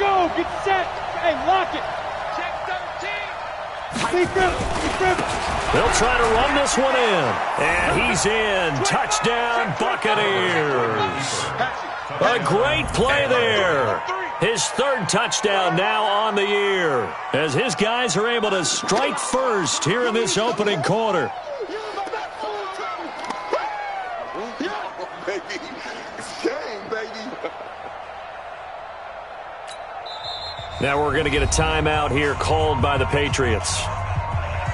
go. Get set. Hey, lock it. Check 13. They'll try to run this one in. And he's in. Touchdown, Buccaneers. A great play there. His third touchdown now on the year, as his guys are able to strike first here in this opening quarter. Now we're going to get a timeout here called by the Patriots.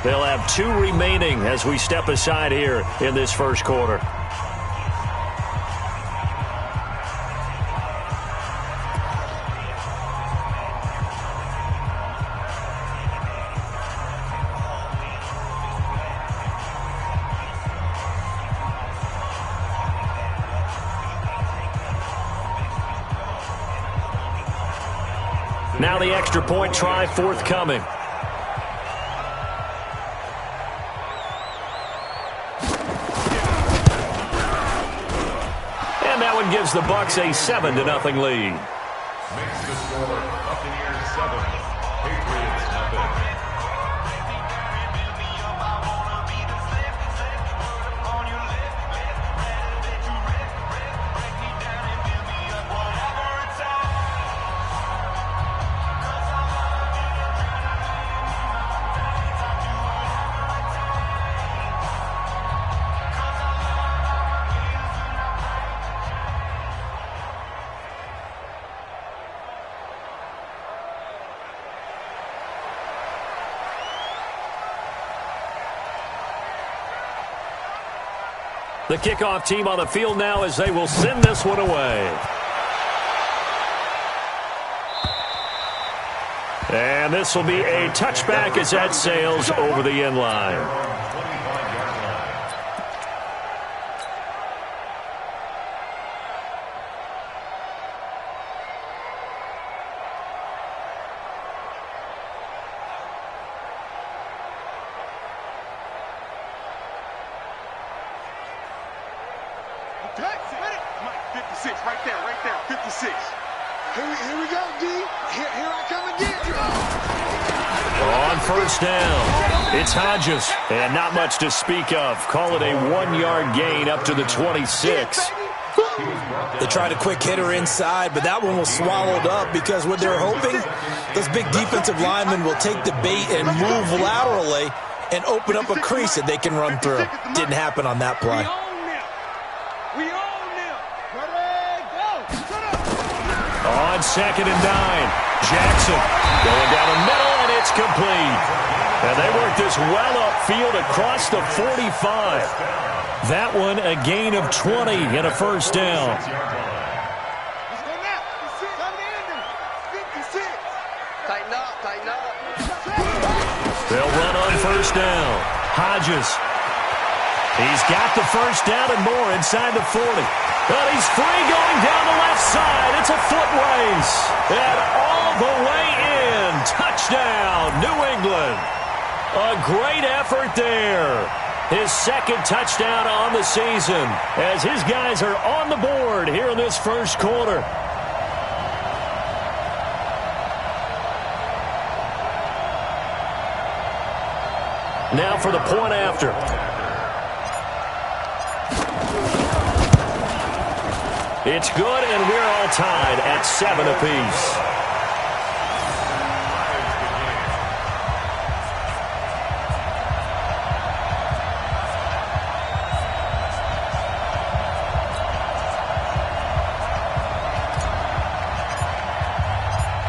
They'll have 2 remaining as we step aside here in this first quarter. Now the extra point try forthcoming. And that one gives the Bucs a 7-0 lead. Makes the score Buccaneers 7, Patriots nothing. The kickoff team on the field now as they will send this one away. And this will be a touchback as that sails over the end line. Mike, 56, right there, 56. Here we go, D. Here I come again. On first down, it's Hodges, and not much to speak of. Call it a 1-yard gain up to the 26. They tried a quick hitter inside, but that one was swallowed up because what they're hoping, those big defensive linemen will take the bait and move laterally and open up a crease that they can run through. Didn't happen on that play. On 2nd and 9, Jackson going down the middle, and it's complete. And they work this well upfield across the 45. That one a gain of 20 and a first down. Tighten up. They'll run on first down. Hodges. He's got the first down and more inside the 40. But he's free going down the left side. It's a foot race. And all the way in. Touchdown, New England. A great effort there. His second touchdown on the season as his guys are on the board here in this first quarter. Now for the point after. It's good, and we're all tied at 7 apiece.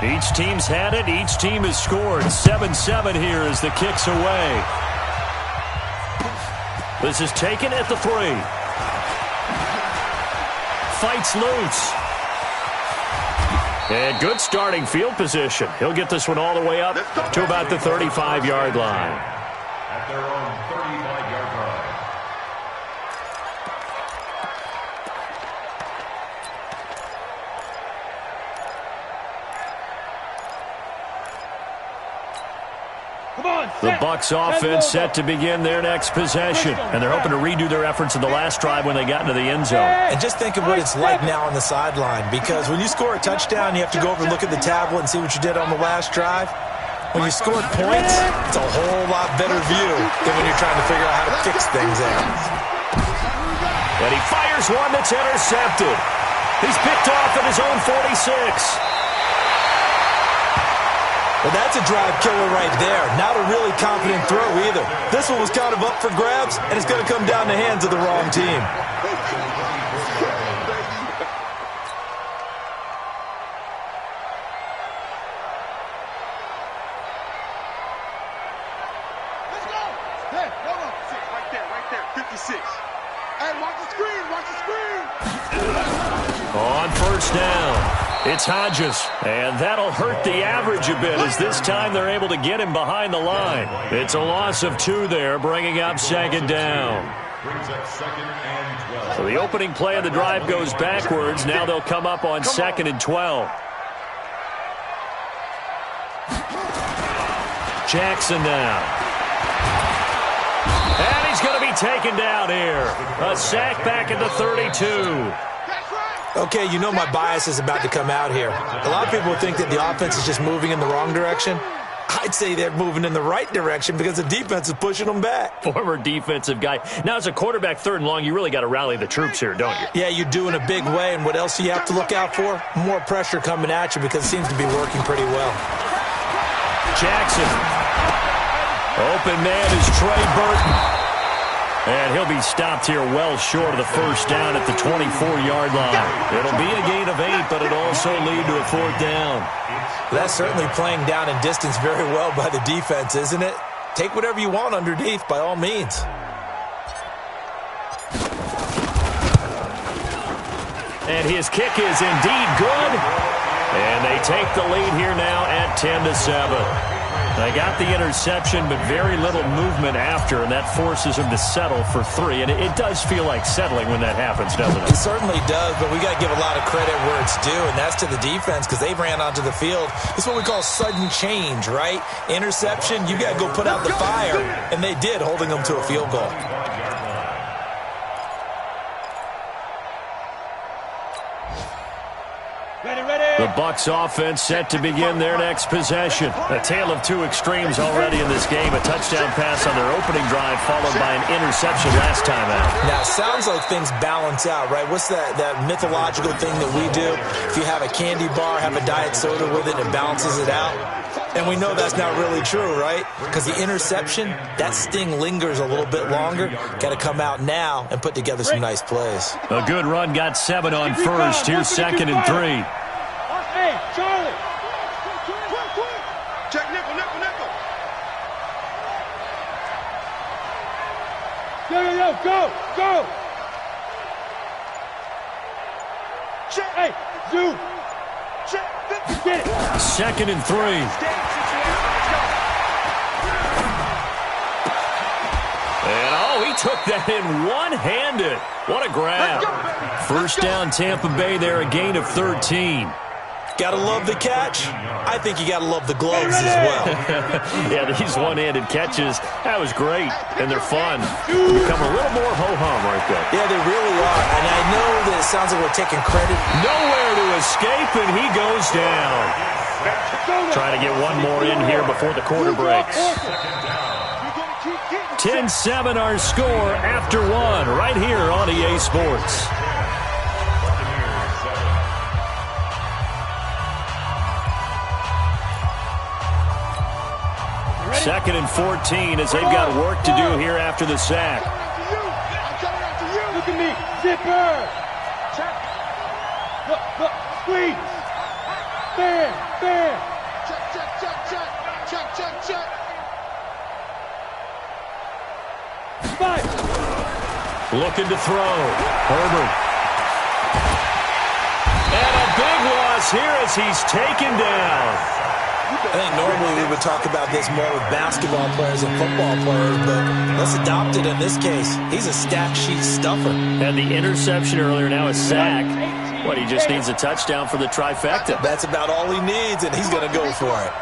Each team's had it. Each team has scored. 7-7 here as the kick's away. This is taken at the 3. Fights loose. And good starting field position. He'll get this one all the way up to about the 35-yard line. At their own 35-yard line. Come on, The Bucs offense set to begin their next possession, and they're hoping to redo their efforts in the last drive when they got into the end zone. And just think of what it's like now on the sideline, because when you score a touchdown, you have to go over and look at the tablet and see what you did on the last drive. When you scored points, it's a whole lot better view than when you're trying to figure out how to fix things out. And he fires one that's intercepted. He's picked off at his own 46. Well, that's a drive killer right there. Not a really confident throw either. This one was kind of up for grabs, and it's going to come down the hands of the wrong team. Let's go. Hey, no, no. Right there. 56. Hey, watch the screen. On first down, it's Hodges, and that'll hurt the average a bit as this time they're able to get him behind the line. It's a loss of 2 there, bringing up second down. So the opening play of the drive goes backwards. Now they'll come up on 2nd and 12. Jackson now. And he's going to be taken down here. A sack back at the 32. Okay, you know my bias is about to come out here. A lot of people think that the offense is just moving in the wrong direction. I'd say they're moving in the right direction because the defense is pushing them back. Former defensive guy. Now, as a quarterback, 3rd and long, you really got to rally the troops here, don't you? Yeah, you do in a big way. And what else do you have to look out for? More pressure coming at you because it seems to be working pretty well. Jackson. Open man is Trey Burton. And he'll be stopped here well short of the first down at the 24-yard line. It'll be a gain of 8, but it'll also lead to a 4th down. That's certainly playing down in distance very well by the defense, isn't it? Take whatever you want underneath, by all means. And his kick is indeed good. And they take the lead here now at 10-7. They got the interception, but very little movement after, and that forces him to settle for 3. And it does feel like settling when that happens, doesn't it? It certainly does, but we got to give a lot of credit where it's due, and that's to the defense because they ran onto the field. It's what we call sudden change, right? Interception, you got to go put out the fire, and they did, holding them to a field goal. The Bucs offense set to begin their next possession. A tale of 2 extremes already in this game. A touchdown pass on their opening drive followed by an interception last time out. Now, it sounds like things balance out, right? What's that mythological thing that we do? If you have a candy bar, have a diet soda with it, and it balances it out. And we know that's not really true, right? Because the interception, that sting lingers a little bit longer. Got to come out now and put together some nice plays. A good run got 7 on first. Here's 2nd and 3. Hey, Charlie. Check nickel. Go. Check. Hey, zoom. Check. Get it. 2nd and 3. And, he took that in one-handed. What a grab. First down, Tampa Bay there, a gain of 13. Gotta love the catch. I think you gotta love the gloves as well. Yeah, these one-handed catches, that was great, and they're fun. Become a little more ho-hum right there. Yeah, they really are, and I know that it sounds like we're taking credit. Nowhere to escape, and he goes down. Trying to get one more in here before the quarter breaks. 10-7 our score after 1 right here on EA Sports. Second and 14 as they've got work to do here after the sack. Look at me. Zipper. Check. Look. Squeeze. Bam. Check. 5. Looking to throw. Herbert. And a big loss here as he's taken down. I think normally we would talk about this more with basketball players and football players, but let's adopt it in this case. He's a stat sheet stuffer. Had the interception earlier, now a sack. He just needs a touchdown for the trifecta. That's about all he needs, and he's going to go for it.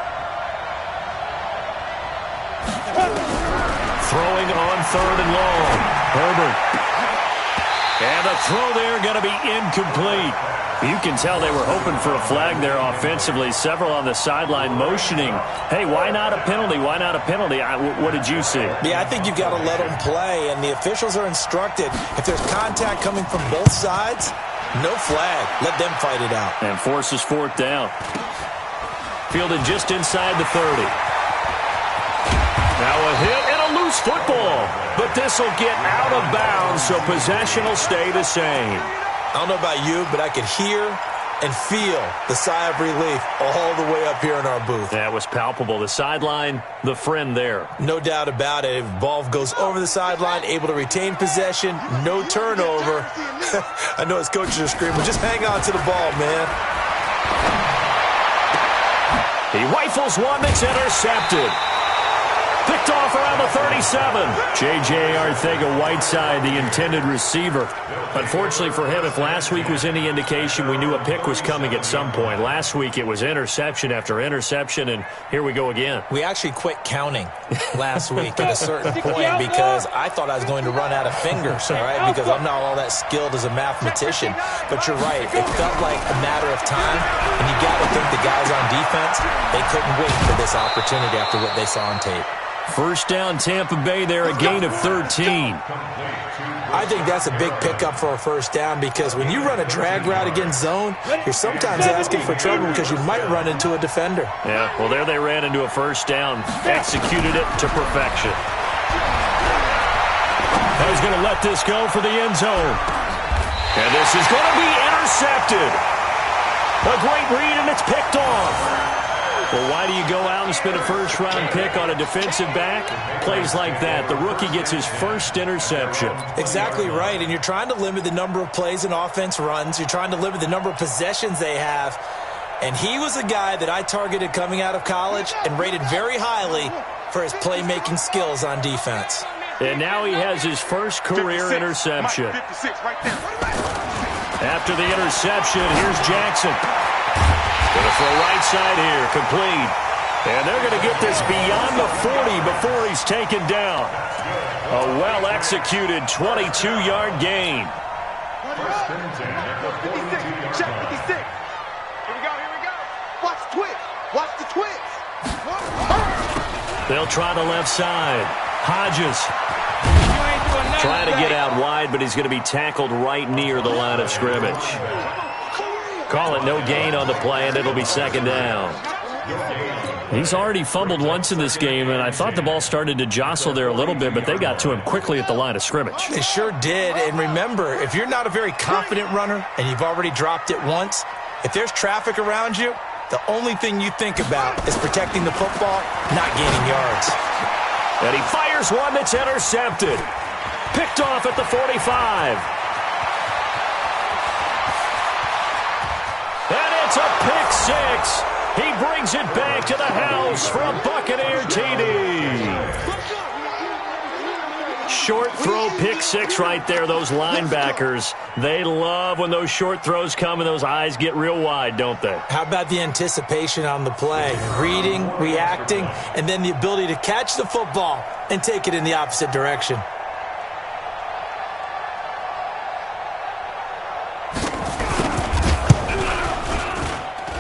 Throwing on 3rd and long. Herbert. And the throw there going to be incomplete. You can tell they were hoping for a flag there offensively. Several on the sideline motioning, hey, why not a penalty? Why not a penalty? What did you see? Yeah, I think you've got to let them play, and the officials are instructed, if there's contact coming from both sides, no flag. Let them fight it out. And forces 4th down. Fielded just inside the 30. Now a hit and a loose football. But this will get out of bounds, so possession will stay the same. I don't know about you, but I could hear and feel the sigh of relief all the way up here in our booth. That was palpable. The sideline, the friend there. No doubt about it. If ball goes over the sideline, able to retain possession, no turnover. I know his coaches are screaming, just hang on to the ball, man. He rifles one that's intercepted. Picked off around the 37. J.J. Arcega-Whiteside, the intended receiver. Unfortunately for him, if last week was any indication, we knew a pick was coming at some point. Last week it was interception after interception, and here we go again. We actually quit counting last week at a certain point because I thought I was going to run out of fingers, all right, because I'm not all that skilled as a mathematician. But you're right. It felt like a matter of time, and you got to think the guys on defense, they couldn't wait for this opportunity after what they saw on tape. First down, Tampa Bay there, a gain of 13. I think that's a big pickup for a first down because when you run a drag route against zone, you're sometimes asking for trouble because you might run into a defender. Yeah, well, there they ran into a first down, executed it to perfection. Now he's going to let this go for the end zone. And this is going to be intercepted. A great read, and it's picked off. Well, why do you go out and spend a first-round pick on a defensive back? Plays like that. The rookie gets his first interception. Exactly right, and you're trying to limit the number of plays an offense runs. You're trying to limit the number of possessions they have. And he was a guy that I targeted coming out of college and rated very highly for his playmaking skills on defense. And now he has his first career 56, interception. Mike, 56 right there. After the interception, here's Jackson. Going to throw right side here, complete. And they're going to get this beyond the 40 before he's taken down. A well-executed 22-yard gain. 56, check 56. Here we go. Watch the twitch. Watch the twitch. They'll try the left side. Hodges trying to get out wide, but he's going to be tackled right near the line of scrimmage. Call it no gain on the play, and it'll be second down. He's already fumbled once in this game, and I thought the ball started to jostle there a little bit, but they got to him quickly at the line of scrimmage. It sure did, and remember, if you're not a very confident runner and you've already dropped it once, if there's traffic around you, the only thing you think about is protecting the football, not gaining yards. And he fires one that's intercepted. Picked off at the 45. And it's a pick six. He brings it back to the house for a Buccaneer TD. Short throw pick six right there. Those linebackers, they love when those short throws come and those eyes get real wide, don't they? How about the anticipation on the play? Reading, reacting, and then the ability to catch the football and take it in the opposite direction.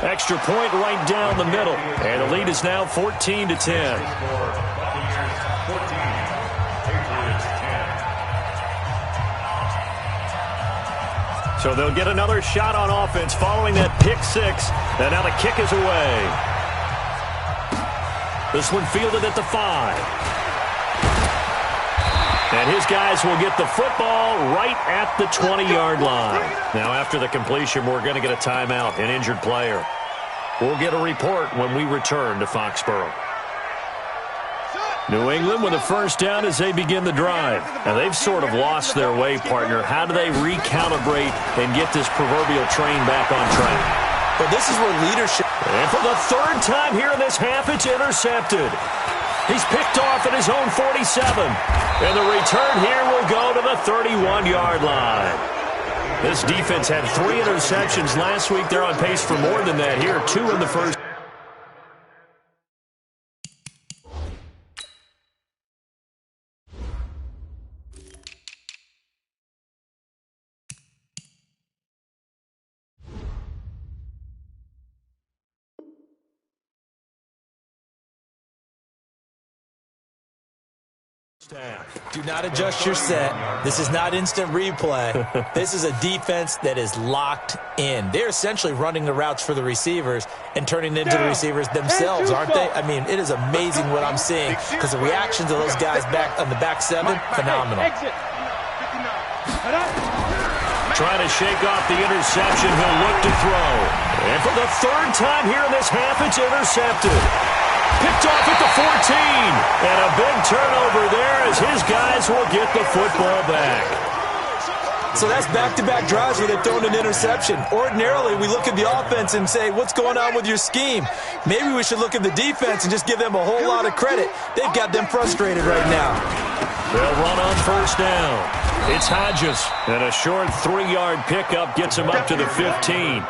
Extra point right down the middle. And the lead is now 14-10. So they'll get another shot on offense following that pick six. And now the kick is away. This one fielded at the 5. And his guys will get the football right at the 20-yard line. Now after the completion, we're going to get a timeout, an injured player. We'll get a report when we return to Foxborough. New England with a first down as they begin the drive. Now, they've sort of lost their way, partner. How do they recalibrate and get this proverbial train back on track? But this is where leadership... And for the third time here in this half, it's intercepted. He's picked off at his own 47. And the return here will go to the 31-yard line. This defense had 3 interceptions last week. They're on pace for more than that here. 2 in the first. Do not adjust your set. This is not instant replay. This is a defense that is locked in. They're essentially running the routes for the receivers and turning into the receivers themselves, aren't they? I mean, it is amazing what I'm seeing because the reactions of those guys back on the back seven, phenomenal. Trying to shake off the interception. He'll look to throw. And for the third time here in this half, it's intercepted. Picked off at the 14. And a big turnover there as his guys will get the football back. So that's back-to-back drives where they've thrown an interception. Ordinarily, we look at the offense and say, what's going on with your scheme? Maybe we should look at the defense and just give them a whole lot of credit. They've got them frustrated right now. They'll run on first down. It's Hodges. And a short 3-yard pickup gets him up to the 15.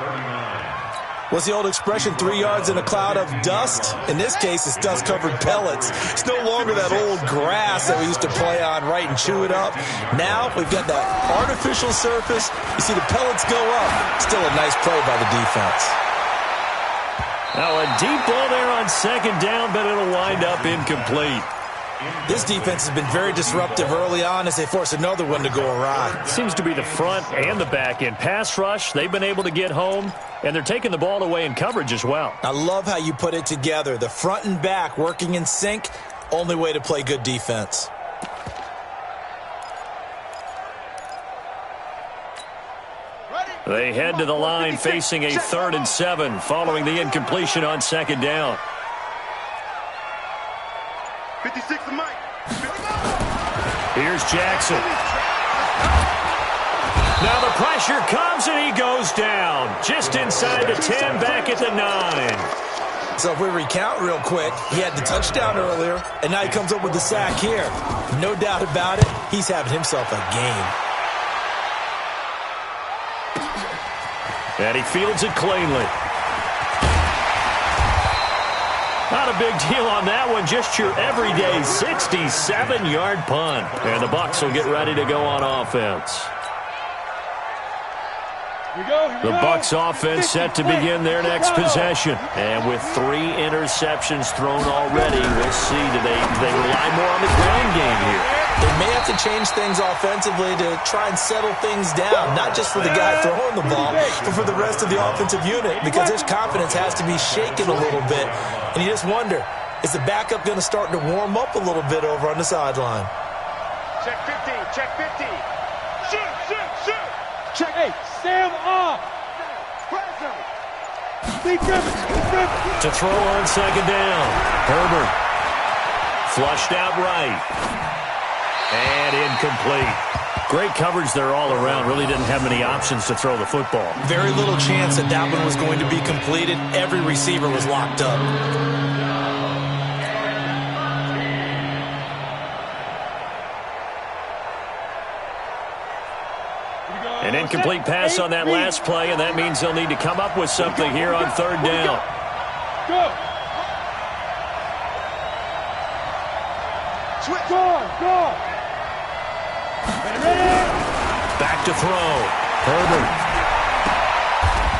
What's the old expression, 3 yards in a cloud of dust? In this case, it's dust-covered pellets. It's no longer that old grass that we used to play on, right, and chew it up. Now we've got that artificial surface. You see the pellets go up. Still a nice play by the defense. Now a deep ball there on second down, but it'll wind up incomplete. This defense has been very disruptive early on as they force another one to go awry. Seems to be the front and the back end. Pass rush, they've been able to get home, and they're taking the ball away in coverage as well. I love how you put it together. The front and back working in sync, only way to play good defense. They head to the line facing a 3rd and 7 following the incompletion on second down. 56 to Mike. Here's Jackson. Now the pressure comes and he goes down. Just inside the 10, back at the 9. So if we recount real quick, he had the touchdown earlier, and now he comes up with the sack here. No doubt about it, he's having himself a game. And he fields it cleanly. Not a big deal on that one. Just your everyday 67-yard punt. And the Bucs will get ready to go on offense. The Bucs offense set to begin their next possession. And with 3 interceptions thrown already, we'll see. Do they rely more on the ground game here? They may have to change things offensively to try and settle things down, not just for the guy throwing the ball, but for the rest of the offensive unit, because their confidence has to be shaken a little bit. And you just wonder, is the backup going to start to warm up a little bit over on the sideline? Check 15, check 15. Shoot, shoot, shoot. Check 8, Sam off. To throw on second down. Herbert. Flushed out right. And incomplete. Great coverage there all around. Really didn't have many options to throw the football. Very little chance that that one was going to be completed. Every receiver was locked up. An incomplete pass on that last play, and that means they'll need to come up with something here on third down. Go. Switch. Go. Back to throw. Herbert.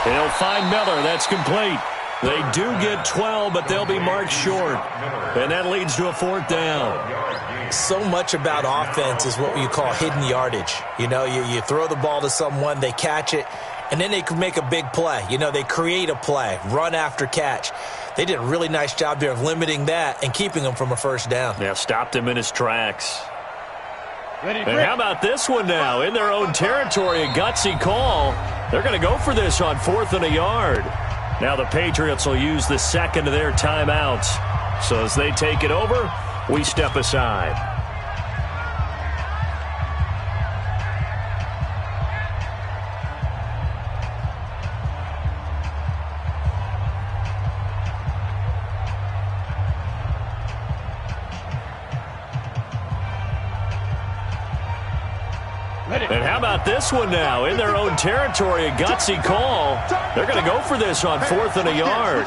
He'll find Miller. That's complete. They do get 12, but they'll be marked short. And that leads to a 4th down. So much about offense is what you call hidden yardage. You know, you throw the ball to someone, they catch it, and then they can make a big play. You know, they create a play, run after catch. They did a really nice job there of limiting that and keeping him from a first down. Yeah, stopped him in his tracks. And how about this one now? In their own territory, a gutsy call. They're going to go for this on 4th and a yard. Now the Patriots will use the second of their timeouts. So as they take it over, we step aside. And how about this one now? In their own territory, a gutsy call. They're going to go for this on 4th and a yard.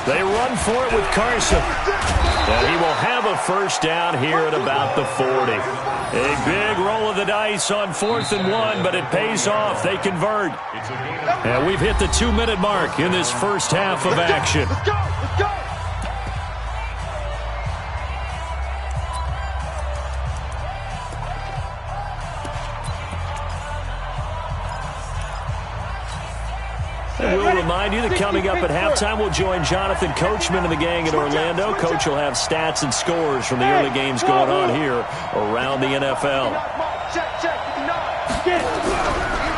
They run for it with Carson. And he will have a first down here at about the 40. A big roll of the dice on 4th and 1, but it pays off. They convert. And we've hit the 2-minute mark in this first half of action. remind you that coming up at halftime, we'll join Jonathan Coachman and the gang in Orlando. Coach will have stats and scores from the early games going on here around the NFL.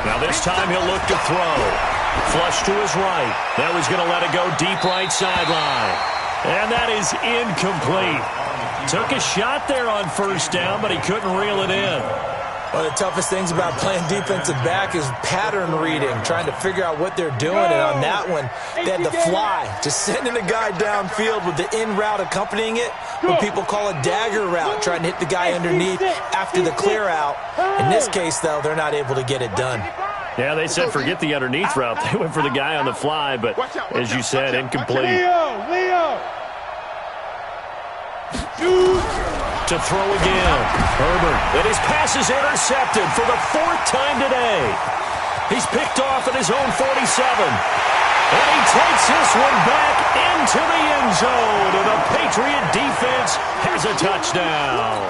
Now this time he'll look to throw. Flush to his right. Now he's going to let it go deep right sideline. And that is incomplete. Took a shot there on first down, but he couldn't reel it in. One of the toughest things about playing defensive back is pattern reading, trying to figure out what they're doing. And on that one, they had to fly, just sending a guy downfield with the in route accompanying it, what people call a dagger route, trying to hit the guy underneath after the clear out. In this case, though, they're not able to get it done. Yeah, they said forget the underneath route. They went for the guy on the fly, but as you said, incomplete. Leo! To throw again. Herbert. And his pass is intercepted for the 4th time today. He's picked off at his own 47. And he takes this one back into the end zone. And the Patriot defense has a touchdown.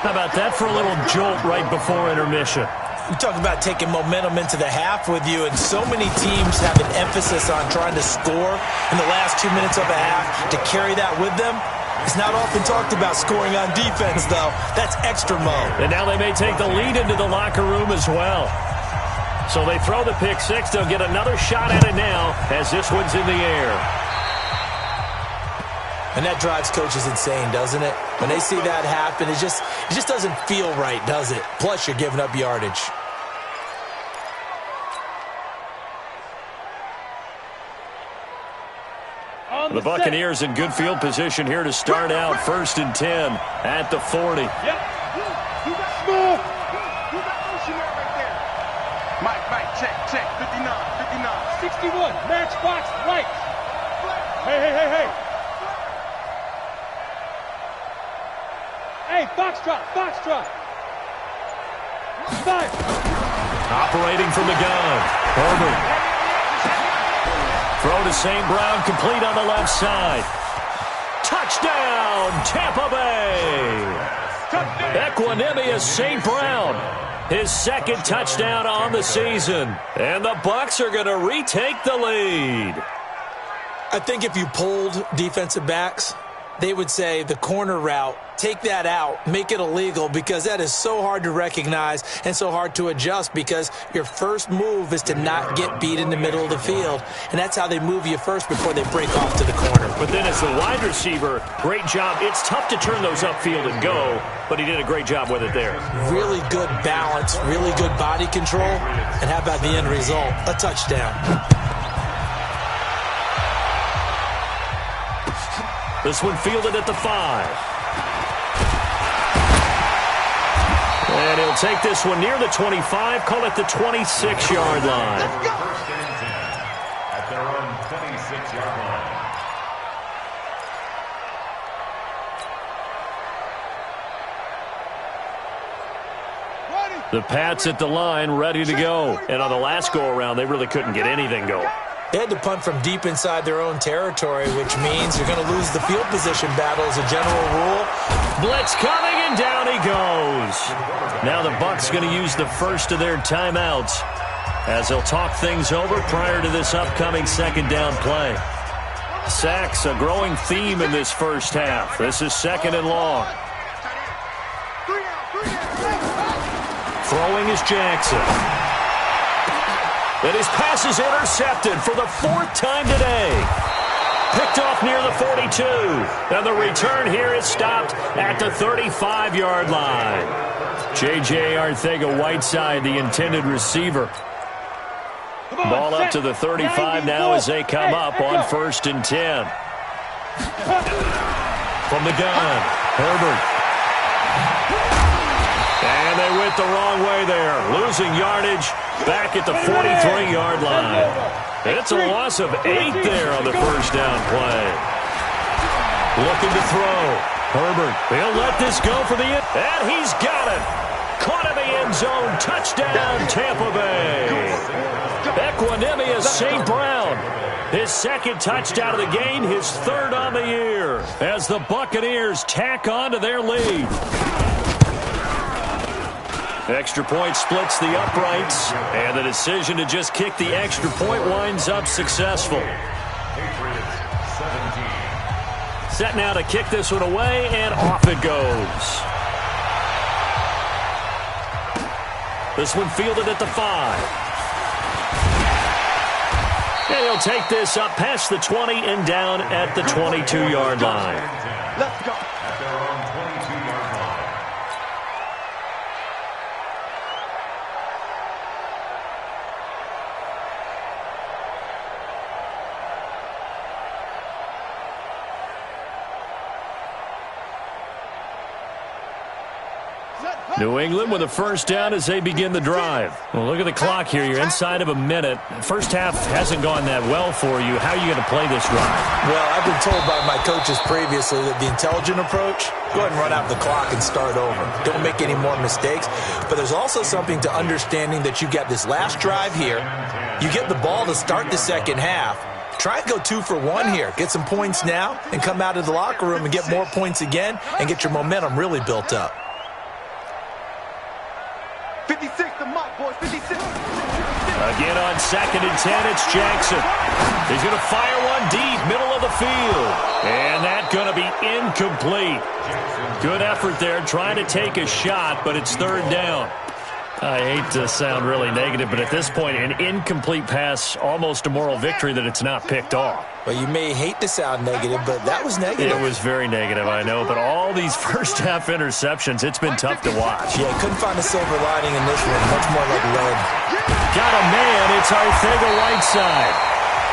How about that for a little jolt right before intermission? You talk about taking momentum into the half with you, and so many teams have an emphasis on trying to score in the last 2 minutes of a half to carry that with them. It's not often talked about scoring on defense, though. That's extra mode. And now they may take the lead into the locker room as well. So they throw the pick six. They'll get another shot at it now as this one's in the air. And that drives coaches insane, doesn't it? When they see that happen, it just doesn't feel right, does it? Plus, you're giving up yardage. The Buccaneers in good field position here to start out. 1st and 10 at the 40. Yep. You got smooth. You got motion right there. Mike, check. 59. 61. Matchbox right. Hey. Hey, Foxtrot. 5. Operating from the gun. Herbert. Throw to St. Brown, complete on the left side. Touchdown, Tampa Bay. Equanimous St. Brown. His 2nd touchdown on the season. And the Bucs are going to retake the lead. I think if you polled defensive backs, they would say the corner route, take that out, make it illegal, because that is so hard to recognize and so hard to adjust, because your first move is to not get beat in the middle of the field. And that's how they move you first before they break off to the corner. But then as the wide receiver, great job. It's tough to turn those upfield and go, but he did a great job with it there. Really good balance, really good body control. And how about the end result? A touchdown. This one fielded at the 5. And he'll take this one near the 25, call it the 26-yard line. First and 10 at their own 26-yard line. The Pats at the line, ready to go. And on the last go-around, they really couldn't get anything going. They had to punt from deep inside their own territory, which means you're going to lose the field position battle as a general rule. Blitz coming, and down he goes. Now the Bucs going to use the first of their timeouts as they'll talk things over prior to this upcoming 2nd down play. Sacks, a growing theme in this first half. This is 2nd and long. Throwing is Jackson. And his pass is intercepted for the 4th time today. Picked off near the 42. And the return here is stopped at the 35-yard line. J.J. Arcega-Whiteside, the intended receiver. Ball up to the 35 now as they come up on 1st and 10. From the gun, Herbert. And they went the wrong way there. Losing yardage back at the 43-yard line. It's a loss of 8 there on the first down play. Looking to throw. Herbert, he'll let this go for the end. And he's got it. Caught in the end zone. Touchdown, Tampa Bay. Equanimous St. Brown. His 2nd touchdown of the game, his 3rd on the year, as the Buccaneers tack on to their lead. Extra point splits the uprights, and the decision to just kick the extra point winds up successful. Patriots 17. Set now to kick this one away, and off it goes. This one fielded at the 5. And he'll take this up past the 20 and down at the 22-yard line. Let's go. At their own 22-yard line. New England with a first down as they begin the drive. Well, look at the clock here. You're inside of a minute. First half hasn't gone that well for you. How are you going to play this drive? Well, I've been told by my coaches previously that the intelligent approach, go ahead and run out the clock and start over. Don't make any more mistakes. But there's also something to understanding that you got this last drive here. You get the ball to start the second half. Try and go 2 for 1 here. Get some points now and come out of the locker room and get more points again and get your momentum really built up. 56, the mock, boys, 56. Again on 2nd and 10, it's Jackson. He's going to fire one deep, middle of the field. And that's going to be incomplete. Good effort there, trying to take a shot, but it's 3rd down. I hate to sound really negative, but at this point, an incomplete pass, almost a moral victory that it's not picked off. Well, you may hate to sound negative, but that was negative. It was very negative, I know, but all these first-half interceptions, it's been tough to watch. Yeah, couldn't find a silver lining in this one. Much more like lead. Got a man, it's Arcega-Whiteside.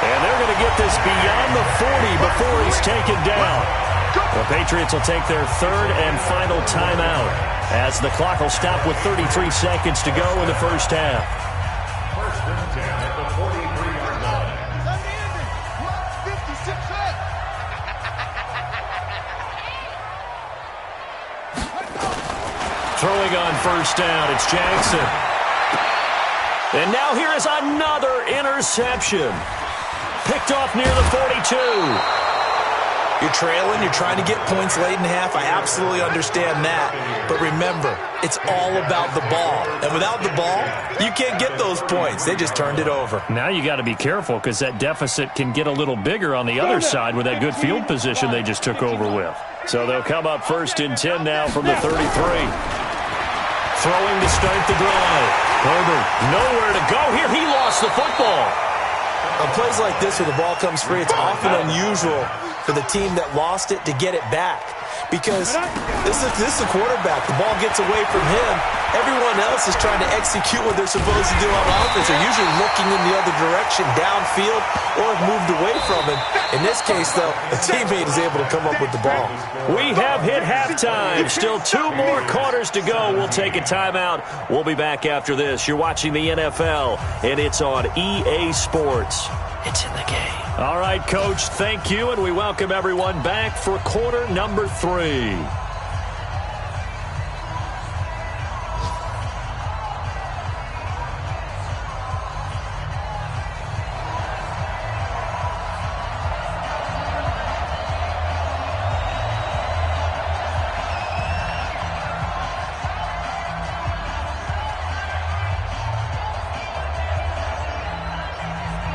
And they're going to get this beyond the 40 before he's taken down. The Patriots will take their 3rd and final timeout as the clock will stop with 33 seconds to go in the first half. 1st and 10 at the 43-yard line. Throwing on first down, it's Jackson. And now here is another interception. Picked off near the 42. You're trailing, you're trying to get points late in half. I absolutely understand that. But remember, it's all about the ball. And without the ball, you can't get those points. They just turned it over. Now you got to be careful because that deficit can get a little bigger on the other side with that good field position they just took over with. So they'll come up 1st and 10 now from the 33. Throwing to start the drive. Herbert, nowhere to go here. He lost the football. On plays like this where the ball comes free, it's often unusual for the team that lost it to get it back. Because this is the quarterback. The ball gets away from him. Everyone else is trying to execute what they're supposed to do on offense. They're usually looking in the other direction, downfield, or have moved away from him. In this case, though, a teammate is able to come up with the ball. We have hit halftime. Still 2 more quarters to go. We'll take a timeout. We'll be back after this. You're watching the NFL, and it's on EA Sports. It's in the game. All right, Coach, thank you, and we welcome everyone back for quarter number 3.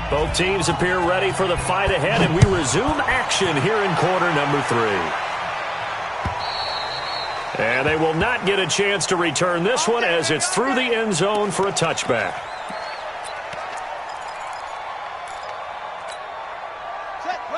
Both teams appear ready for the fight ahead, and we resume action here in quarter number 3. And they will not get a chance to return this one as it's through the end zone for a touchback.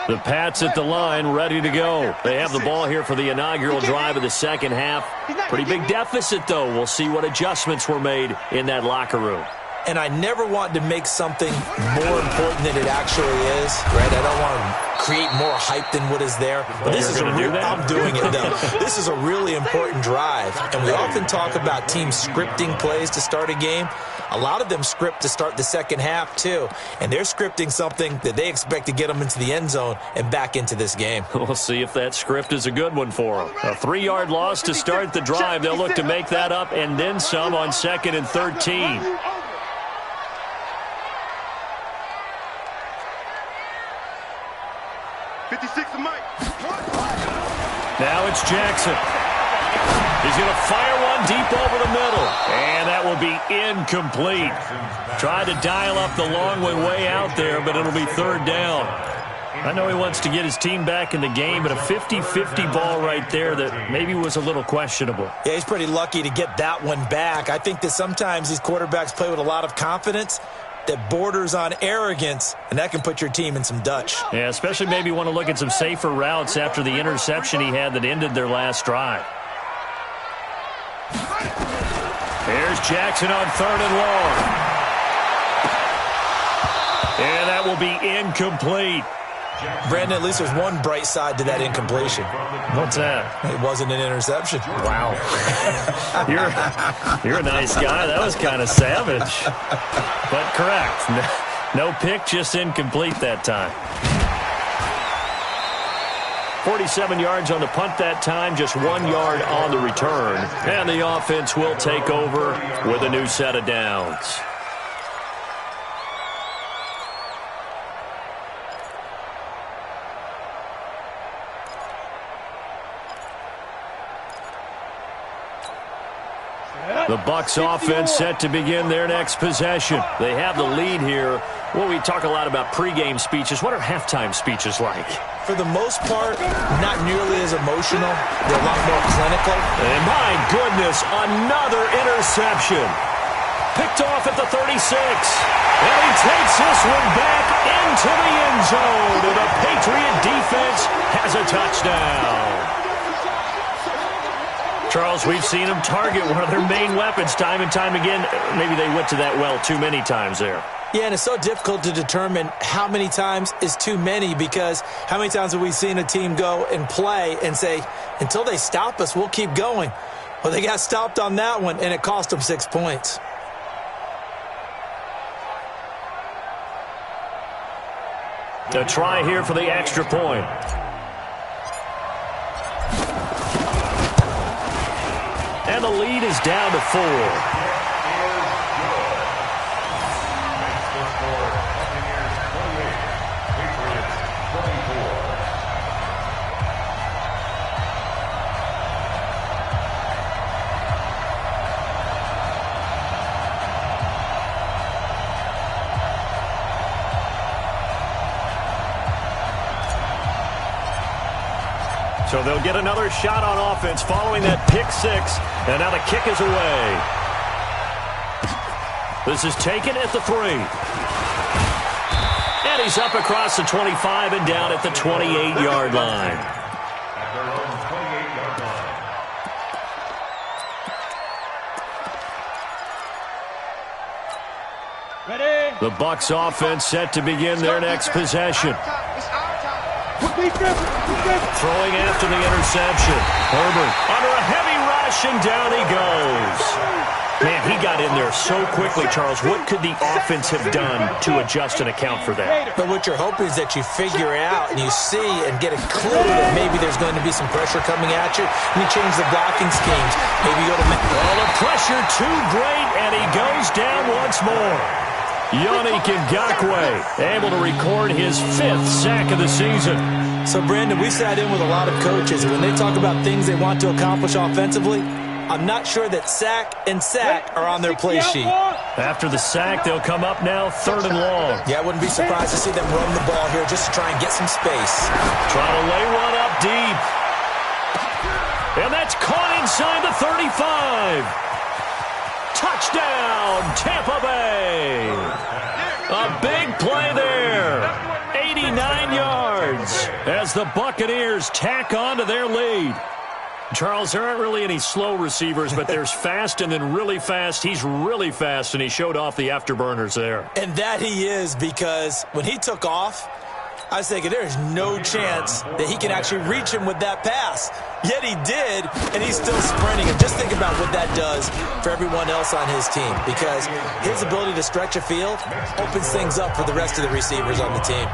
The Pats at the line, ready to go. They have the ball here for the inaugural drive of the second half. Pretty big deficit, though. We'll see what adjustments were made in that locker room. And I never want to make something more important than it actually is, right? I don't want to create more hype than what is there. But this is I'm doing it, though. This is a really important drive. And we often talk about teams scripting plays to start a game. A lot of them script to start the second half, too. And they're scripting something that they expect to get them into the end zone and back into this game. We'll see if that script is a good one for them. A 3-yard loss to start the drive. They'll look to make that up and then some on 2nd and 13. Now it's Jackson. He's going to fire one deep over the middle. And that will be incomplete. Tried to dial up the long way out there, but it'll be third down. I know he wants to get his team back in the game, but a 50-50 ball right there that maybe was a little questionable. Yeah, he's pretty lucky to get that one back. I think that sometimes these quarterbacks play with a lot of confidence that borders on arrogance, and that can put your team in some Dutch. Yeah, especially maybe want to look at some safer routes after the interception he had that ended their last drive. Here's Jackson on third and long. And that will be incomplete. Brandon, at least there's one bright side to that incompletion. What's that? It wasn't an interception. Wow. You're a nice guy. That was kind of savage. But correct. No pick, just incomplete that time. 47 yards on the punt that time, just 1 yard on the return. And the offense will take over with a new set of downs. The Bucs offense set to begin their next possession. They have the lead here. Well, we talk a lot about pregame speeches. What are halftime speeches like? For the most part, not nearly as emotional. They're a lot more clinical. And my goodness, another interception. Picked off at the 36. And he takes this one back into the end zone. And the Patriot defense has a touchdown. Charles, we've seen them target one of their main weapons time and time again. Maybe they went to that well too many times there. Yeah, and it's so difficult to determine how many times is too many, because how many times have we seen a team go and play and say, until they stop us, we'll keep going. Well, they got stopped on that one, and it cost them 6 points. A try here for the extra point. And the lead is down to 4. So they'll get another shot on offense following that pick six. And now the kick is away. This is taken at the 3. And he's up across the 25 and down at the 28-yard line. The Bucs offense set to begin their next possession. Throwing after the interception. Herbert under a heavy rush, and down he goes. Man, he got in there so quickly, Charles. What could the offense have done to adjust and account for that? But what you're hoping is that you figure out and you see and get a clue that maybe there's going to be some pressure coming at you, and you change the blocking schemes. Maybe go to... Well, the pressure too great, and he goes down once more. Yannick Ngakoue able to record his 5th sack of the season. So, Brandon, we sat in with a lot of coaches, and when they talk about things they want to accomplish offensively, I'm not sure that sack and sack are on their play sheet. After the sack, they'll come up now 3rd and long. Yeah, I wouldn't be surprised to see them run the ball here just to try and get some space. Trying to lay one up deep. And that's caught inside the 35. Touchdown, Tampa Bay. A big play there. 89 yards as the Buccaneers tack on to their lead. Charles, there aren't really any slow receivers, but there's fast and then really fast. He's really fast, and he showed off the afterburners there. And that he is, because when he took off, I was thinking there's no chance that he can actually reach him with that pass. Yet he did, and he's still sprinting. And just think about what that does for everyone else on his team, because his ability to stretch a field opens things up for the rest of the receivers on the team.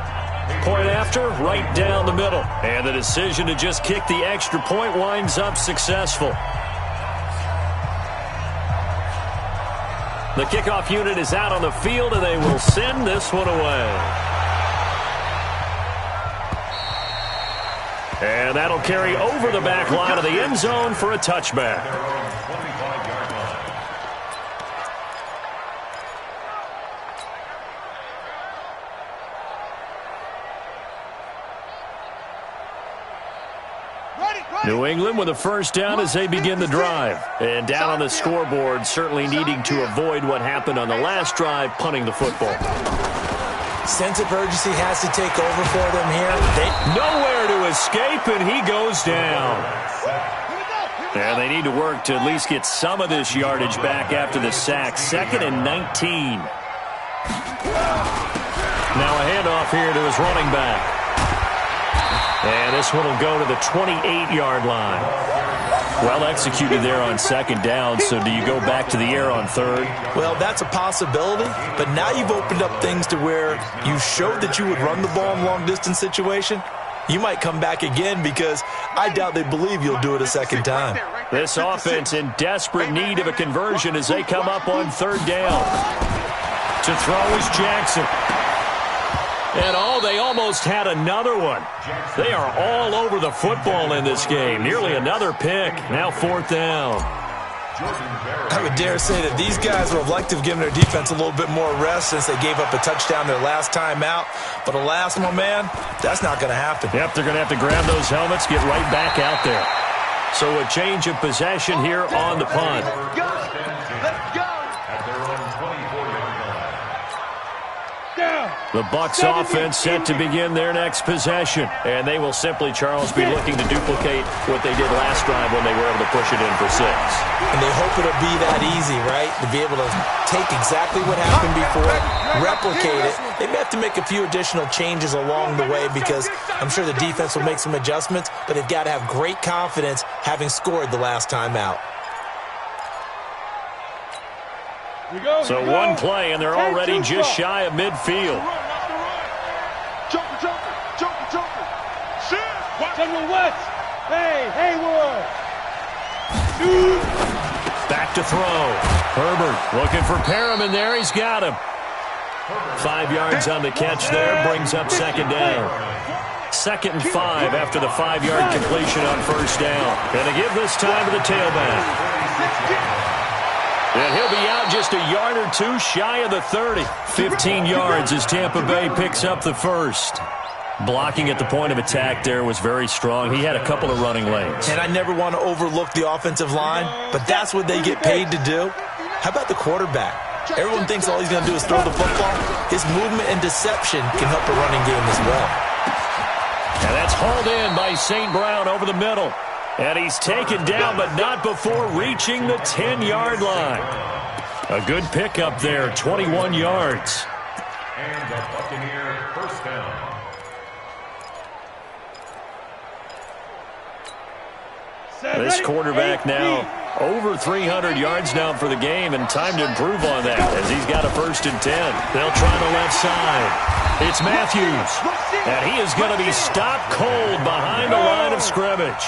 Point after, right down the middle. And the decision to just kick the extra point winds up successful. The kickoff unit is out on the field, and they will send this one away. And that'll carry over the back line of the end zone for a touchback. New England with a first down as they begin the drive. And down on the scoreboard, certainly needing to avoid what happened on the last drive, punting the football. Sense of urgency has to take over for them here. Nowhere to escape, and he goes down. And they need to work to at least get some of this yardage back after the sack. 2nd and 19. Now a handoff here to his running back. And this one will go to the 28-yard line. Well executed there on 2nd down, so do you go back to the air on 3rd? Well, that's a possibility, but now you've opened up things to where you showed that you would run the ball in long-distance situation. You might come back again because I doubt they believe you'll do it a second time. This offense in desperate need of a conversion as they come up on 3rd down. To throw is Jackson. And they almost had another one. They are all over the football in this game. Nearly another pick. Now 4th down. I would dare say that these guys would have liked to have given their defense a little bit more rest since they gave up a touchdown their last time out. But alas, my man, that's not going to happen. Yep, they're going to have to grab those helmets, get right back out there. So a change of possession here on the punt. Let's go. The Bucs offense set to begin their next possession. And they will simply, Charles, be looking to duplicate what they did last drive when they were able to push it in for 6. And they hope it'll be that easy, right? To be able to take exactly what happened before, replicate it. They may have to make a few additional changes along the way because I'm sure the defense will make some adjustments, but they've got to have great confidence having scored the last time out. So one play, and they're already just shy of midfield. Joker. General West. Hey, Haywood. Back to throw. Herbert looking for Perriman there. He's got him. 5 yards on the catch there. Brings up 2nd down. 2nd and 5 after the 5-yard completion on 1st down. And to give this time to the tailback. And he'll be out just a yard or two shy of the 30. 15 yards as Tampa Bay picks up the first. Blocking at the point of attack there was very strong. He had a couple of running lanes. And I never want to overlook the offensive line, but that's what they get paid to do. How about the quarterback? Everyone thinks all he's going to do is throw the football. His movement and deception can help a running game as well. And that's hauled in by St. Brown over the middle. And he's taken down, but not before reaching the 10-yard line. A good pickup there, 21 yards. And the Buccaneer first down. This quarterback now over 300 yards now for the game, and time to improve on that as he's got a 1st and 10. They'll try the left side. It's Matthews, and he is going to be stopped cold behind the line of scrimmage.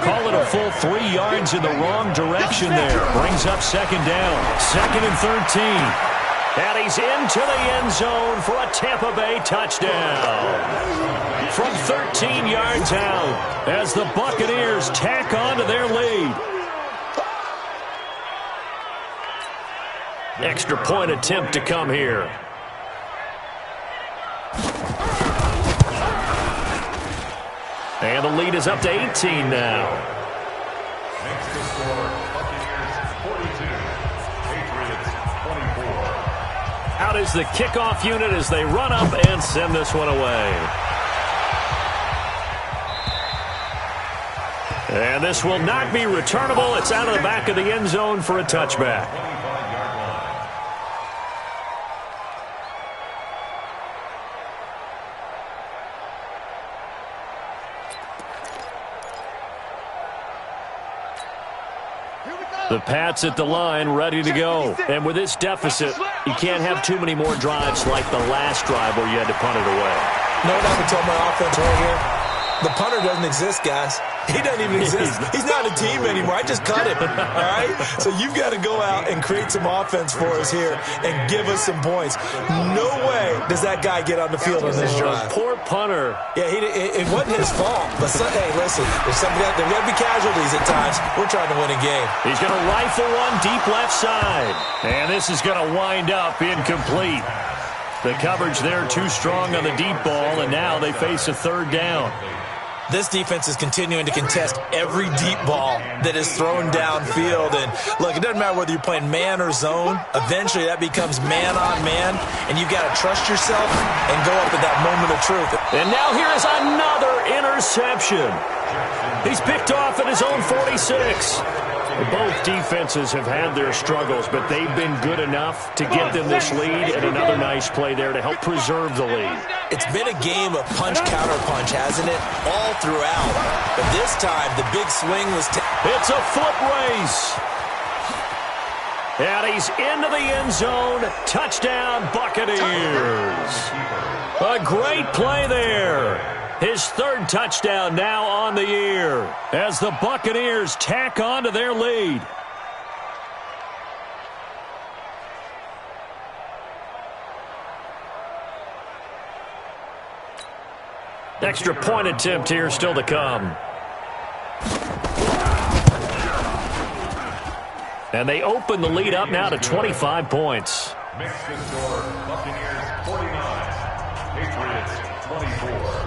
Call it a full 3 yards in the wrong direction there. Brings up 2nd down, 2nd and 13. And he's into the end zone for a Tampa Bay touchdown. From 13 yards out as the Buccaneers tack on to their lead. Extra point attempt to come here. And the lead is up to 18 now. Next to score, Buccaneers 42, Patriots 24. Out is the kickoff unit as they run up and send this one away. And this will not be returnable. It's out of the back of the end zone for a touchback. The Pats at the line, ready to go. And with this deficit, you can't have too many more drives like the last drive where you had to punt it away. No, that would tell my offense right here. The punter doesn't exist, guys. He doesn't even exist. He's not a team anymore. I just cut him, all right? So you've got to go out and create some offense for us here and give us some points. No way does that guy get on the field on this drive. Poor punter. Yeah, it wasn't his fault. But, hey, listen, there's got to be casualties at times. We're trying to win a game. He's going to rifle one deep left side. And this is going to wind up incomplete. The coverage there too strong on the deep ball, and now they face a third down. This defense is continuing to contest every deep ball that is thrown downfield. And, look, it doesn't matter whether you're playing man or zone. Eventually, that becomes man on man, and you've got to trust yourself and go up at that moment of truth. And now here is another interception. He's picked off at his own 46. Both defenses have had their struggles, but they've been good enough to get them this lead, and another nice play there to help preserve the lead. It's been a game of punch-counter-punch, hasn't it? All throughout. But this time, the big swing was... It's a foot race. And he's into the end zone. Touchdown, Buccaneers. A great play there. His third touchdown now on the year as the Buccaneers tack on to their lead. Extra point attempt here still to come. And they open the lead up now to 25 points. Makes the score Buccaneers 49, Patriots 24.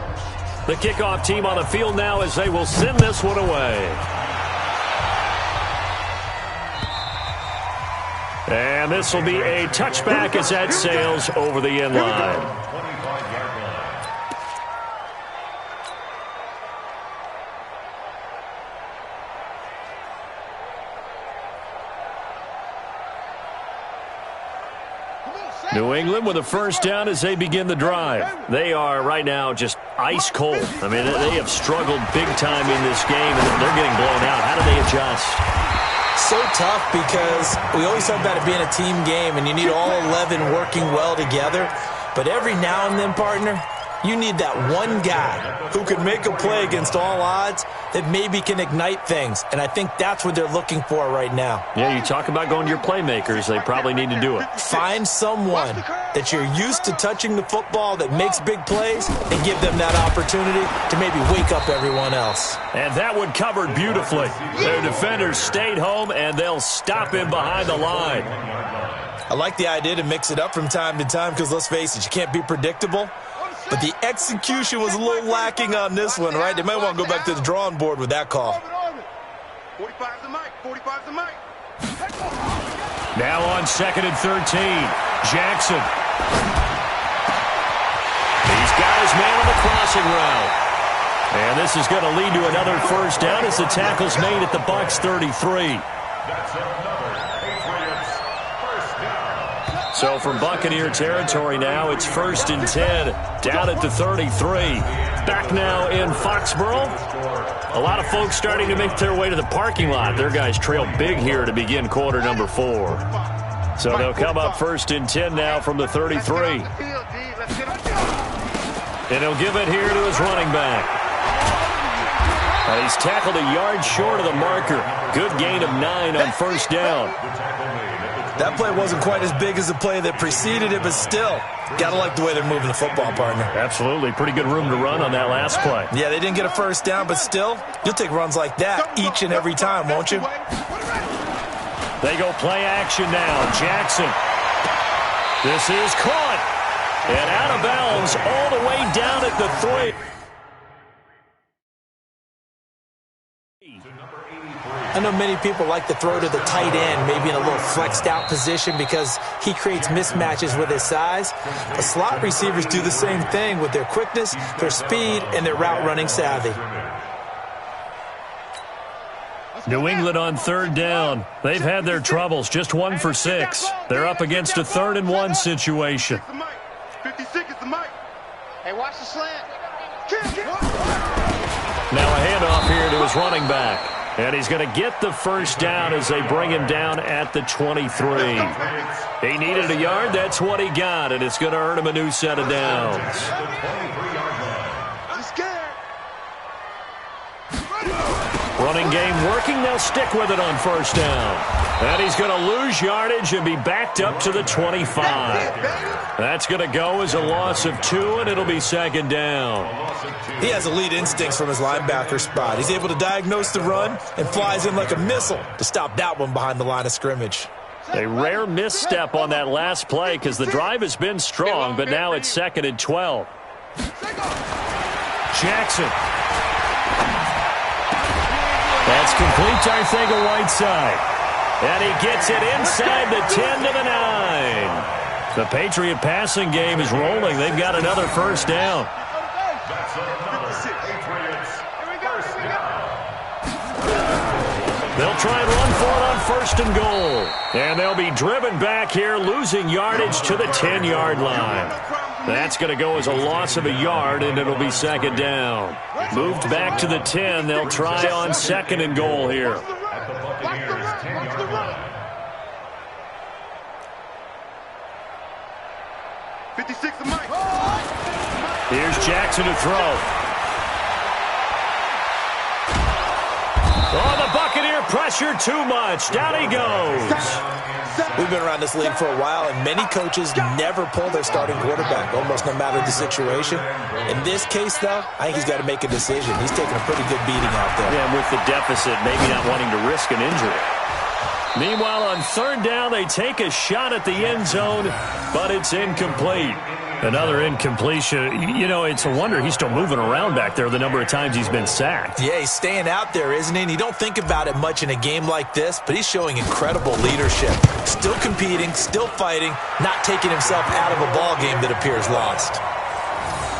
The kickoff team on the field now as they will send this one away. And this will be a touchback as that sails over the end line. New England with a first down as they begin the drive. They are right now just ice cold. I mean, they have struggled big time in this game, and they're getting blown out. How do they adjust? So tough because we always talk about it being a team game, and you need all 11 working well together. But every now and then, partner, you need that one guy who can make a play against all odds that maybe can ignite things. And I think that's what they're looking for right now. Yeah, you talk about going to your playmakers. They probably need to do it. Find someone that you're used to touching the football that makes big plays and give them that opportunity to maybe wake up everyone else. And that one covered beautifully. Their defenders stayed home, and they'll stop him behind the line. I like the idea to mix it up from time to time because, let's face it, you can't be predictable. But the execution was a little lacking on this one, right? They might want to go back to the drawing board with that call. 45's the mic. 45's the mic. Now on 2nd and 13, Jackson. He's got his man on the crossing route. And this is going to lead to another first down as the tackle's made at the Bucs 33. That's another Patriots first down. So from Buccaneer territory now, it's 1st and 10, down at the 33. Back now in Foxborough. A lot of folks starting to make their way to the parking lot. Their guys trail big here to begin quarter number 4. So they'll come up 1st and 10 now from the 33. And he'll give it here to his running back. And he's tackled a yard short of the marker. Good gain of 9 on first down. That play wasn't quite as big as the play that preceded it, but still, got to like the way they're moving the football, partner. Absolutely. Pretty good room to run on that last play. Yeah, they didn't get a first down, but still, you'll take runs like that each and every time, won't you? They go play action now. Jackson. This is caught. And out of bounds all the way down at the 3. I know many people like to throw to the tight end, maybe in a little flexed out position because he creates mismatches with his size. But slot receivers do the same thing with their quickness, their speed, and their route running savvy. New England on 3rd down. They've had their troubles, just 1 for 6. They're up against a 3rd and 1 situation. 56 is the mic. Hey, watch the slant. Now a handoff here to his running back. And he's going to get the first down as they bring him down at the 23. He needed a yard. That's what he got, and it's going to earn him a new set of downs. Running game working. They'll stick with it on first down. And he's going to lose yardage and be backed up to the 25. That's going to go as a loss of 2, and it'll be second down. He has elite instincts from his linebacker spot. He's able to diagnose the run and flies in like a missile to stop that one behind the line of scrimmage. A rare misstep on that last play because the drive has been strong, but now it's 2nd and 12. Jackson. That's complete to Arcega-Whiteside. And he gets it inside the 10 to the 9. The Patriot passing game is rolling. They've got another first down. They'll try and run for it on 1st and goal. And they'll be driven back here, losing yardage to the 10-yard line. That's going to go as a loss of a yard, and it'll be 2nd down. Moved back to the 10. They'll try on 2nd and goal here. 56 of Mike. Here's Jackson to throw. Oh, the Buccaneer pressure too much. Down he goes. We've been around this league for a while, and many coaches never pull their starting quarterback, almost no matter the situation. In this case, though, I think he's got to make a decision. He's taking a pretty good beating out there. Yeah, and with the deficit, maybe not wanting to risk an injury. Meanwhile, on 3rd down, they take a shot at the end zone, but it's incomplete. Another incompletion. You know, it's a wonder he's still moving around back there the number of times he's been sacked. Yeah, he's staying out there, isn't he? And you don't think about it much in a game like this, but he's showing incredible leadership. Still competing, still fighting, not taking himself out of a ball game that appears lost.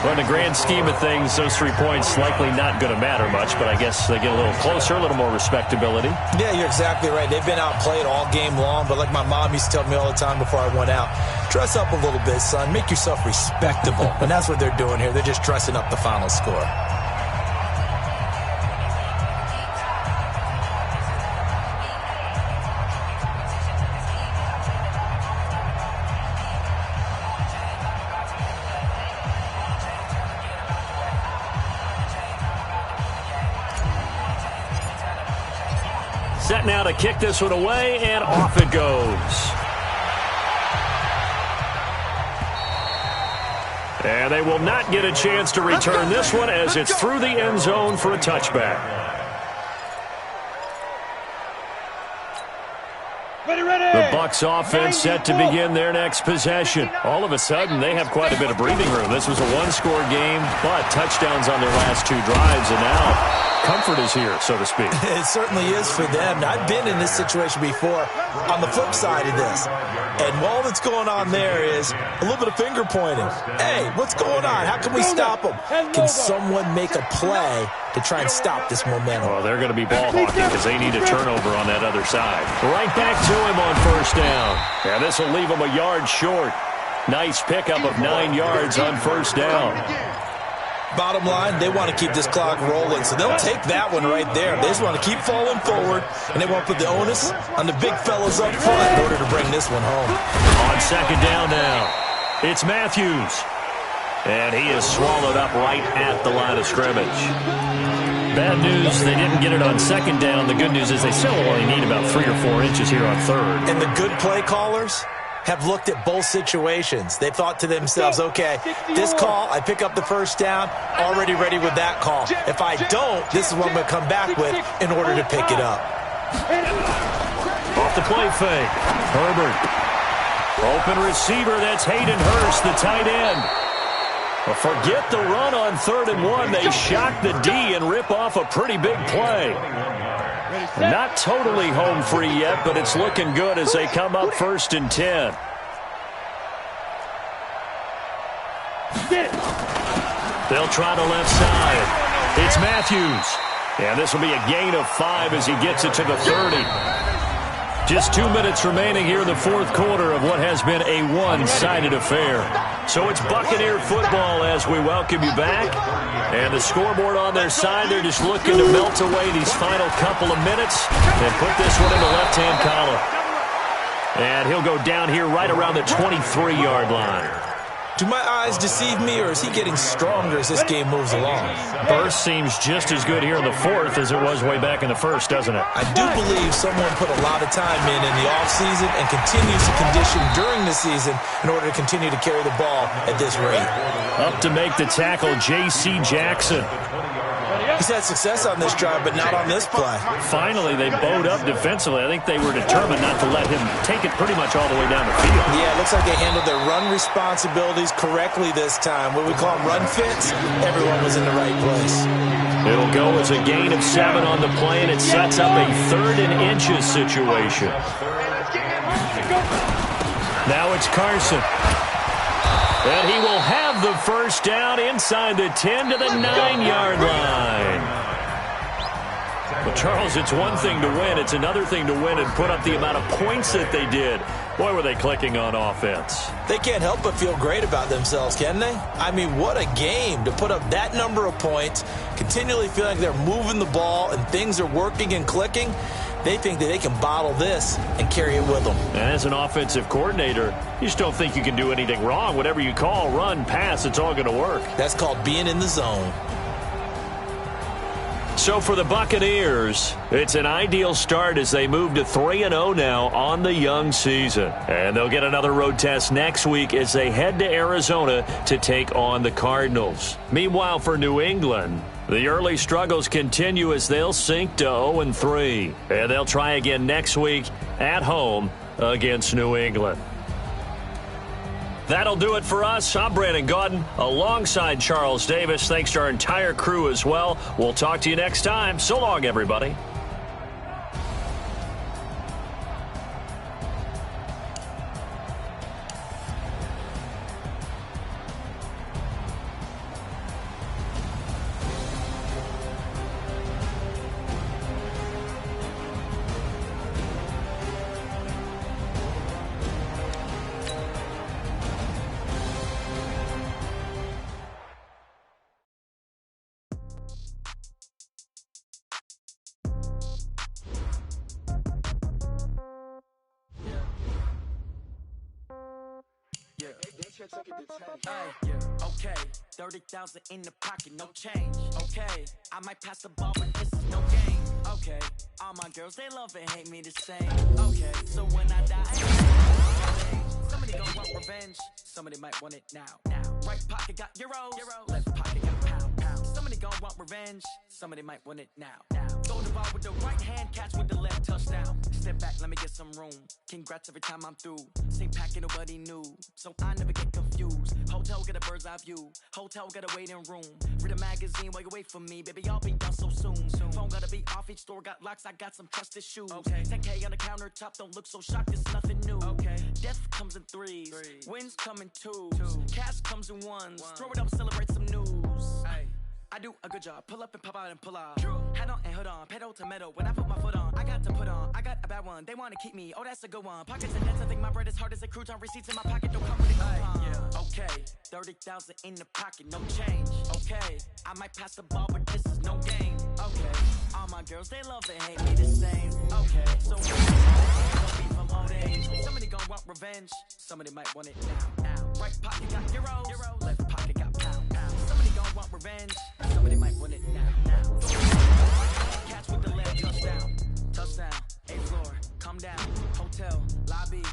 Well, in the grand scheme of things, those 3 points likely not going to matter much, but I guess they get a little closer, a little more respectability. Yeah, you're exactly right. They've been outplayed all game long, but like my mom used to tell me all the time before I went out, dress up a little bit, son. Make yourself respectable. And that's what they're doing here. They're just dressing up the final score. Set now to kick this one away, and off it goes. And they will not get a chance to return this one as it's through the end zone for a touchback. The Bucs offense set to begin their next possession. All of a sudden, they have quite a bit of breathing room. This was a one-score game, but touchdowns on their last 2 drives, and now comfort is here, so to speak. It certainly is for them. Now, I've been in this situation before on the flip side of this. And all that's going on there is a little bit of finger pointing. Hey, what's going on? How can we stop them? Can someone make a play to try and stop this momentum? Well, they're going to be ball hawking because they need a turnover on that other side. Right back to him on 1st down. And this will leave him a yard short. Nice pickup of 9 yards on 1st down. Bottom line, they want to keep this clock rolling, so they'll take that one right there. They just want to keep falling forward, and they want to put the onus on the big fellas up front in order to bring this one home. On 2nd down now, it's Matthews. And he is swallowed up right at the line of scrimmage. Bad news, they didn't get it on 2nd down. The good news is they still only need about 3 or 4 inches here on 3rd. And the good play callers have looked at both situations. They thought to themselves, okay, this call, I pick up the 1st down, already ready with that call. If I don't, this is what I'm going to come back with in order to pick it up. Off the play fake, Herbert. Open receiver, that's Hayden Hurst, the tight end. Well, forget the run on 3rd and 1. They shock the D and rip off a pretty big play. Not totally home free yet, but it's looking good as they come up 1st and 10. They'll try the left side. It's Matthews. And this will be a gain of 5 as he gets it to the 30. Just 2 minutes remaining here in the 4th quarter of what has been a one-sided affair. So it's Buccaneer football as we welcome you back. And the scoreboard on their side, they're just looking to melt away these final couple of minutes and put this one in the left-hand column. And he'll go down here right around the 23-yard line. Do my eyes deceive me, or is he getting stronger as this game moves along? Burst seems just as good here in the fourth as it was way back in the first, doesn't it? I do believe someone put a lot of time in the offseason and continues to condition during the season in order to continue to carry the ball at this rate. Up to make the tackle, J.C. Jackson. He's had success on this drive, but not on this play. Finally, they bowed up defensively. I think they were determined not to let him take it pretty much all the way down the field. Yeah, it looks like they handled their run responsibilities correctly this time. What we call them run fits, everyone was in the right place. It'll go as a gain of 7 on the play, and it sets up a 3rd and inches situation. Now it's Carson. And he will have the first down inside the 10 to the 9-yard line. Well, Charles, it's one thing to win. It's another thing to win and put up the amount of points that they did. Boy, were they clicking on offense. They can't help but feel great about themselves, can they? I mean, what a game to put up that number of points, continually feeling like they're moving the ball and things are working and clicking. They think that they can bottle this and carry it with them. And as an offensive coordinator, you just don't think you can do anything wrong. Whatever you call, run, pass, it's all going to work. That's called being in the zone. So for the Buccaneers, it's an ideal start as they move to 3-0 now on the young season. And they'll get another road test next week as they head to Arizona to take on the Cardinals. Meanwhile, for New England, the early struggles continue as they'll sink to 0-3. And they'll try again next week at home against New England. That'll do it for us. I'm Brandon Gaudin alongside Charles Davis. Thanks to our entire crew as well. We'll talk to you next time. So long, everybody. Okay, 30,000 in the pocket, no change. Okay, I might pass the ball, but this is no game. Okay, all my girls, they love and hate me the same. Okay, so when I die, somebody gon' want revenge. Somebody might want it now. Right pocket got euros, left pocket got pound. Somebody gon' want revenge. Somebody might want it now. Throw the ball with the right hand, catch with the left, touchdown. Step back, let me get some room. Congrats every time I'm through. Same packet, nobody knew, so I never get confused. Hotel got a bird's eye view. Hotel got a waiting room. Read a magazine while you wait for me. Baby, I'll be done so soon. Phone gotta be off, each store got locks. I got some trusted shoes. Okay. 10K on the countertop, don't look so shocked, it's nothing new. Okay. Death comes in threes. Wins come in twos. Cash comes in ones. Throw it up, celebrate some news. Ay. I do a good job. Pull up and pop out and pull out. Head on and hood on. Pedal to metal. When I put my foot on, I got to put on. I got a bad one. They want to keep me. Oh, that's a good one. Pockets and dents. I think my bread is hard as a crouton. Receipts in my pocket. Don't come with a coupon. Yeah. Okay. 30,000 in the pocket. No change. Okay. I might pass the ball, but this is no game. Okay. All my girls, they love and hate me the same. Okay. So from old age. Somebody gon' want revenge. Somebody might want it now. Right pocket got euros. Left pocket got pound. Somebody gon' want revenge. Somebody might want it now. Catch with the left, touchdown. Touchdown, 8th floor, come down. Hotel, lobby.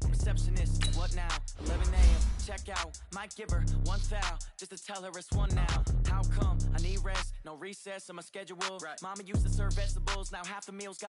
Receptionist, what now? 11 a.m., check out. Might give her one foul, just to tell her it's one now. How come? I need rest, no recess in my schedule. Right. Mama used to serve vegetables, now half the meals got